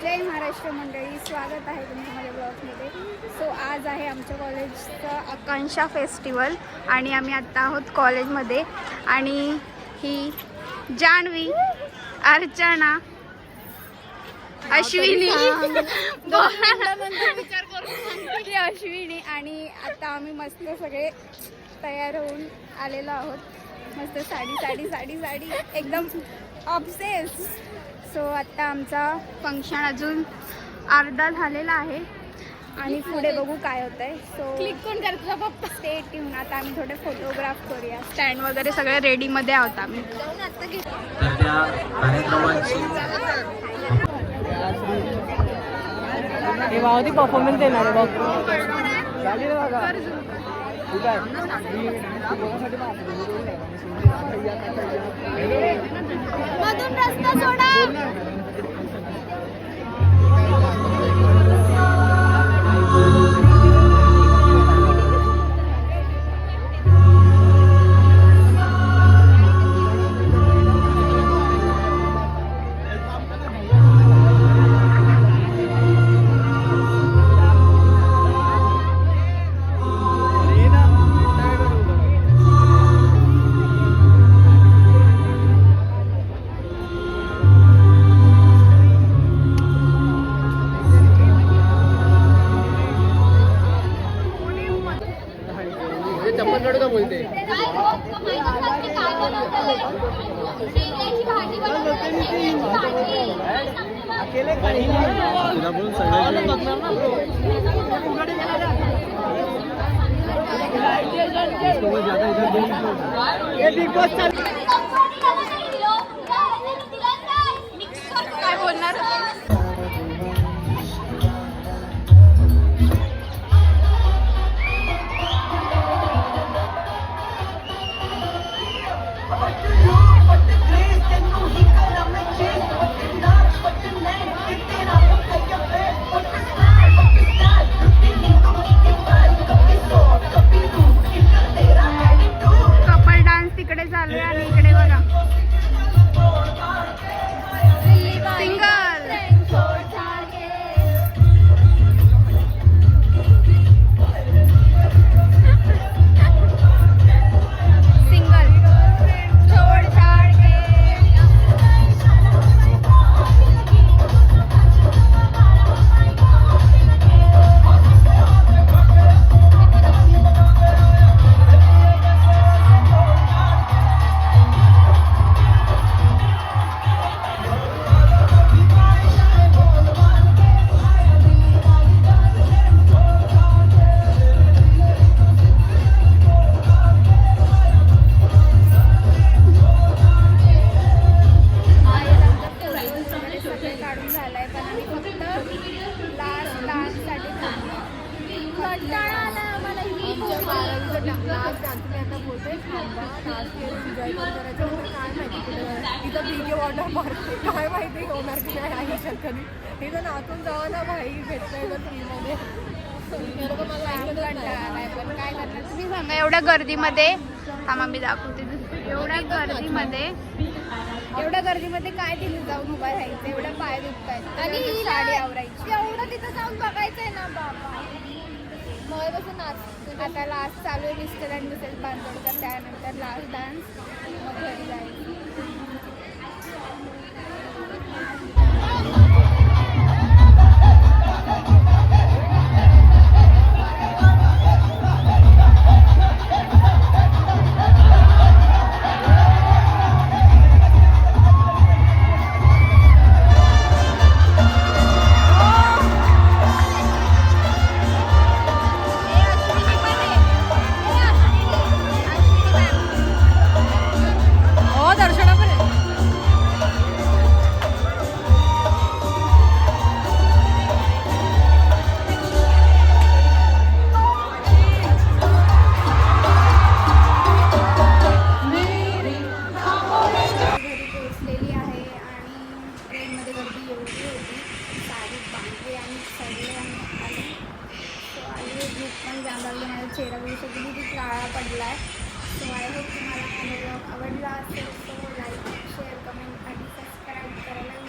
जय महाराष्ट्र मंडळी, स्वागत आहे तुमचं माझ्या ब्लॉगमध्ये. सो आज आहे आमच्या कॉलेजचं आकांक्षा फेस्टिवल आणि आम्ही आत्ता आहोत कॉलेजमध्ये. आणि ही जान्हवी, अर्चना, अश्विनी अश्विनी आणि आता आम्ही मस्त सगळे तयार होऊन आलेलो आहोत. मस्त साडी साडी साडी साडी एकदम ऑब्सेस. सो आत्ता आमचा फंक्शन अजून अर्धा झालेला आहे आणि पुढे बघू काय होतं आहे. सो क्लिक कोण करतो फक्त स्टे ट्यून. आता आम्ही थोडे फोटोग्राफ करूया. स्टँड वगैरे सगळे रेडीमध्ये आहोत आम्ही. परफॉर्मन्स देणार आहे बघ. मधून रस्ता सोडा. काय बोलणार? कपल डान्स तिकडे चालू आहे आणि इकडे बघा सिंगल. काय माहिती होणार की नाही आयुष्यात कधी. हे जर नातून जावं ना भाई भेटतंय तर फ्रीमध्ये. पण काय करणार तुम्ही सांगा. एवढ्या गर्दीमध्ये थांबा मी दाखवते. एवढ्या गर्दीमध्ये काय तिथे जाऊन उभा राहायचं. एवढ्या पाय दुखतायत आणि साडी आवरायची. एवढं तिथं जाऊन बघायचंय ना बाबा. मग कसं नाच. आता लास्ट चालू आहे मिस्टर अँड मिसेस बांदोडकर. त्यानंतर लास्ट डान्स, मग घरी जायचं. चेहरा बघू शकतो किती काळा पडला आहे. सो आय होप तुम्हाला माझा ब्लॉग आवडला असेल. सो लाईक, शेअर, कमेंट आणि सबस्क्राईब करायला